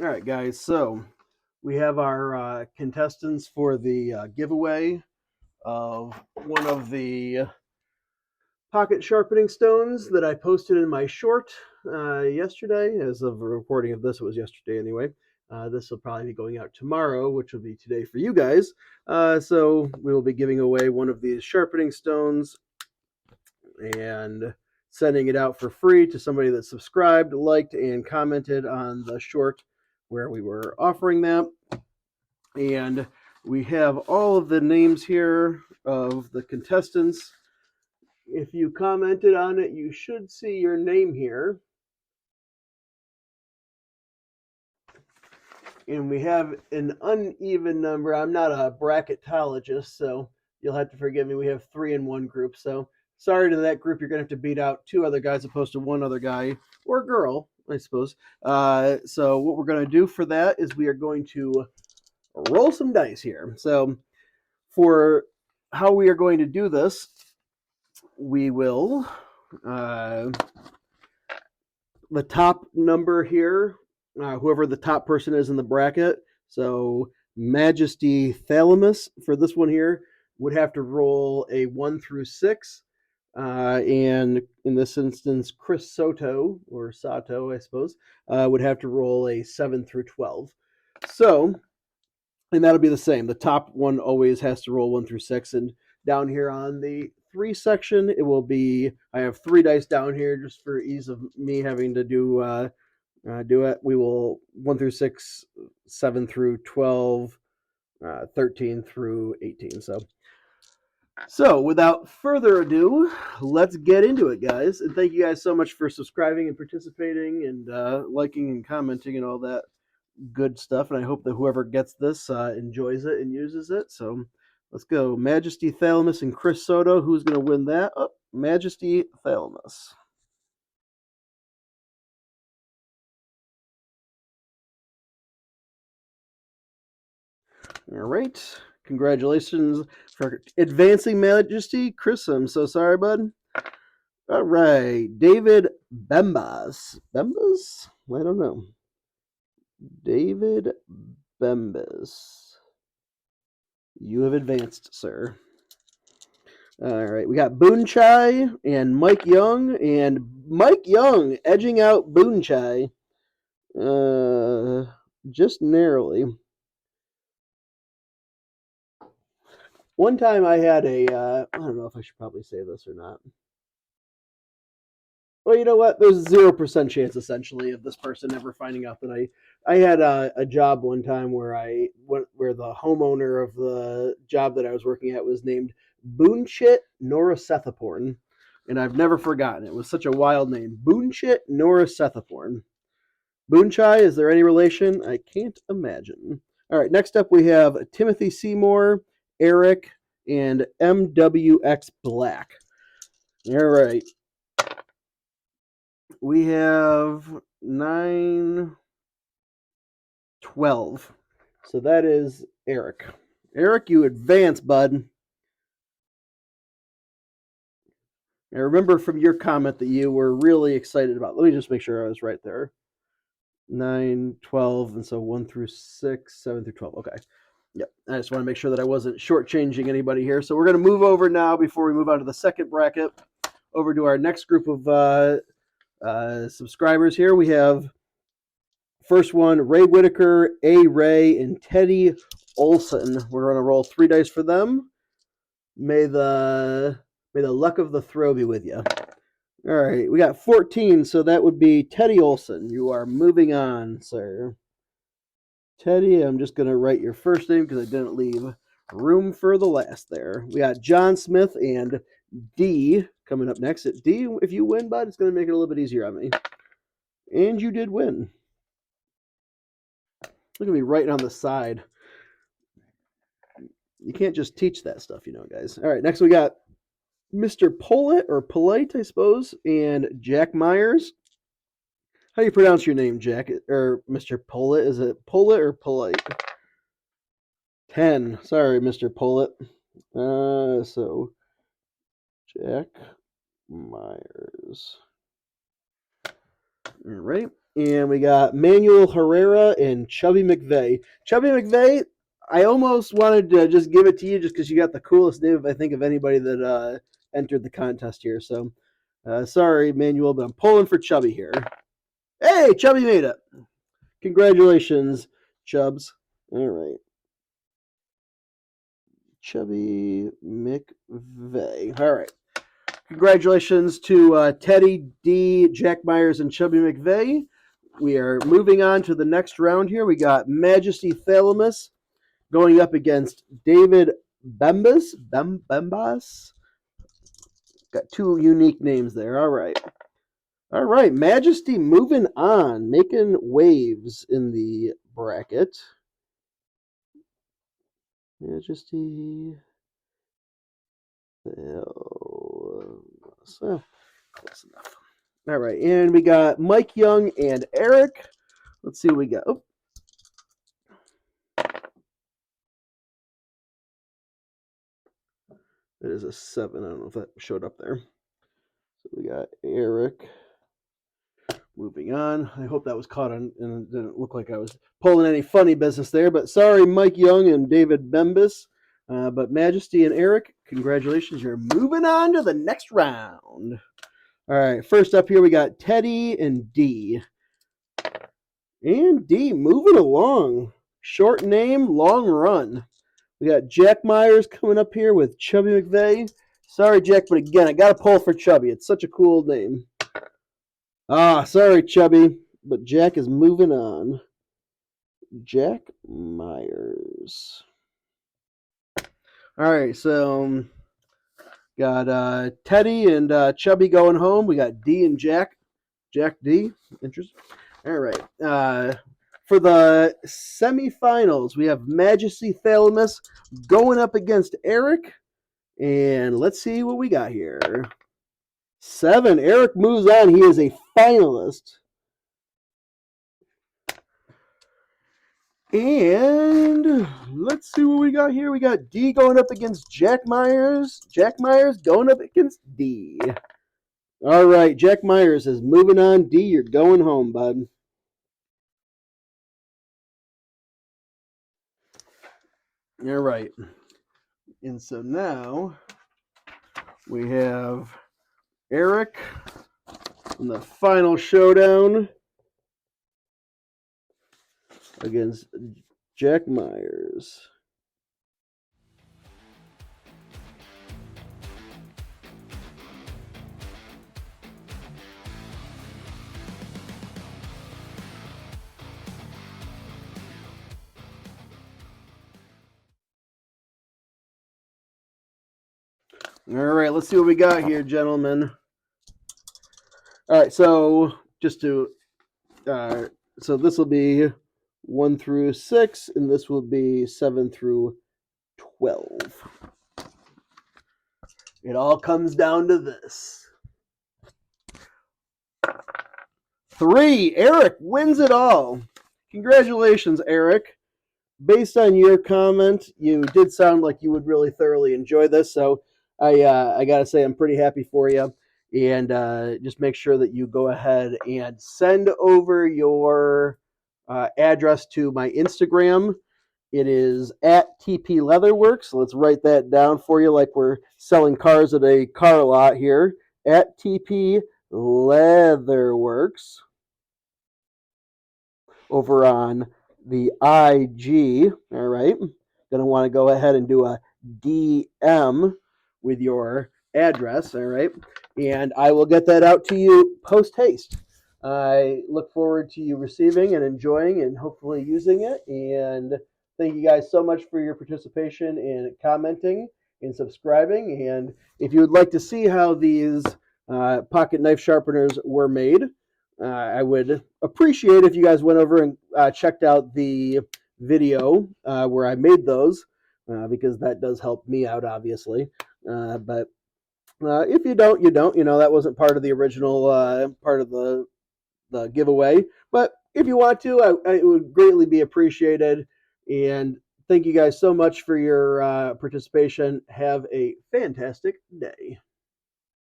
All right, guys. So we have our contestants for the giveaway of one of the pocket sharpening stones that I posted in my short yesterday. As of the recording of this, it was yesterday anyway. This will probably be going out tomorrow, which will be today for you guys. So we will be giving away one of these sharpening stones and sending it out for free to somebody that subscribed, liked, and commented on the short where we were offering that. And we have all of the names here of the contestants. If you commented on it, you should see your name here. And we have an uneven number. I'm not a bracketologist, so you'll have to forgive me. We have 3 in one group. So sorry to that group. You're going to have to beat out 2 other guys opposed to 1 other guy or girl, I suppose. So what we're going to do for that is we are going to roll some dice here. So for how we are going to do this, we will the top number here, whoever the top person is in the bracket. So Majesty Thalamus for this one here would have to roll a 1 through 6. And in this instance, Chris Soto, or Sato, I suppose, would have to roll a 7 through 12. So, and that'll be the same. The top one always has to roll 1 through 6. And down here on the 3 section, it will be, I have 3 dice down here just for ease of me having to do it. We will 1 through 6, 7 through 12, 13 through 18. So without further ado, let's get into it, guys. And thank you guys so much for subscribing and participating and liking and commenting and all that good stuff. And I hope that whoever gets this enjoys it and uses it. So let's go. Majesty Thalamus and Chris Soto. Who's going to win that? Oh, Majesty Thalamus. All right. Congratulations for advancing, Majesty. Chris, I'm so sorry, bud. All right. David Bembas. Bembas? I don't know. David Bembas. You have advanced, sir. All right. We got Boon Chai and Mike Young. And Mike Young edging out Boon Chai. Just narrowly. One time I had I don't know if I should probably say this or not. Well, you know what? There's a 0% chance, essentially, of this person ever finding out that I had a job one time where the homeowner of the job that I was working at was named Boonchit Norasethaporn, and I've never forgotten it. It was such a wild name, Boonchit Norasethaporn. Boonchai, is there any relation? I can't imagine. All right, next up we have Timothy Seymour, Eric, and MWX Black. All right. We have 9, 12. So that is Eric. Eric, you advance, bud. I remember from your comment that you were really excited about. Let me just make sure I was right there. 9, 12, and so 1 through 6, 7 through 12. Okay. Yep. I just want to make sure that I wasn't shortchanging anybody here. So we're going to move over now before we move on to the second bracket, over to our next group of subscribers here. We have first one, Ray Whitaker, A. Ray, and Teddy Olson. We're going to roll 3 dice for them. May the luck of the throw be with you. All right, we got 14, so that would be Teddy Olson. You are moving on, sir. Teddy, I'm just going to write your first name because I didn't leave room for the last there. We got John Smith and D coming up next. D, if you win, bud, it's going to make it a little bit easier on me. And you did win. Look at me writing on the side. You can't just teach that stuff, guys. All right, next we got Mr. Polite, or Polite, I suppose, and Jack Myers. How do you pronounce your name, Jack, or Mr. Polite? Is it Polite or Polite? 10. Sorry, Mr. Polite. So Jack Myers. All right. And we got Manuel Herrera and Chubby McVeigh. Chubby McVeigh, I almost wanted to just give it to you just because you got the coolest name, I think, of anybody that entered the contest here. So sorry, Manuel, but I'm pulling for Chubby here. Hey, Chubby made it. Congratulations, Chubs. All right. Chubby McVeigh. All right. Congratulations to Teddy D, Jack Myers, and Chubby McVeigh. We are moving on to the next round here. We got Majesty Thalamus going up against David Bembas. Bembas? Got two unique names there. All right. All right. Majesty moving on, making waves in the bracket. Majesty. So, close enough. All right. And we got Mike Young and Eric. Let's see what we got. Oh. It is a 7. I don't know if that showed up there. So we got Eric. Moving on. I hope that was caught on and it didn't look like I was pulling any funny business there. But sorry, Mike Young and David Bembas. But Majesty and Eric, congratulations. You're moving on to the next round. All right. First up here, we got Teddy and D. And D moving along. Short name, long run. We got Jack Myers coming up here with Chubby McVeigh. Sorry, Jack, but again, I got to pull for Chubby. It's such a cool name. Sorry, Chubby, but Jack is moving on. Jack Myers. All right, so got Teddy and Chubby going home. We got D and Jack. Jack D. Interesting. All right. For the semifinals, we have Majesty Thalamus going up against Eric. And let's see what we got here. 7. Eric moves on. He is a finalist. And let's see what we got here. We got D going up against Jack Myers. Jack Myers going up against D. All right, Jack Myers is moving on. D, you're going home, bud. All right. And so now we have Eric in the final showdown against Jack Myers. All right, let's see what we got here, gentlemen. All right, so just to, so this will be 1 through 6, and this will be 7 through 12. It all comes down to this. 3, Eric wins it all. Congratulations, Eric. Based on your comment, you did sound like you would really thoroughly enjoy this, so I got to say I'm pretty happy for you. And just make sure that you go ahead and send over your address to my Instagram. It is at TP Leatherworks. Let's write that down for you like we're selling cars at a car lot here. At TP Leatherworks. Over on the IG. All right. Going to want to go ahead and do a DM with your address. All right. And I will get that out to you post haste. I look forward to you receiving and enjoying and hopefully using it. And thank you guys so much for your participation in commenting and subscribing. And if you would like to see how these pocket knife sharpeners were made, I would appreciate if you guys went over and checked out the video where I made those because that does help me out, obviously. But if you don't, you don't. You know, that wasn't part of the original part of the giveaway. But if you want to, it would greatly be appreciated. And thank you guys so much for your participation. Have a fantastic day.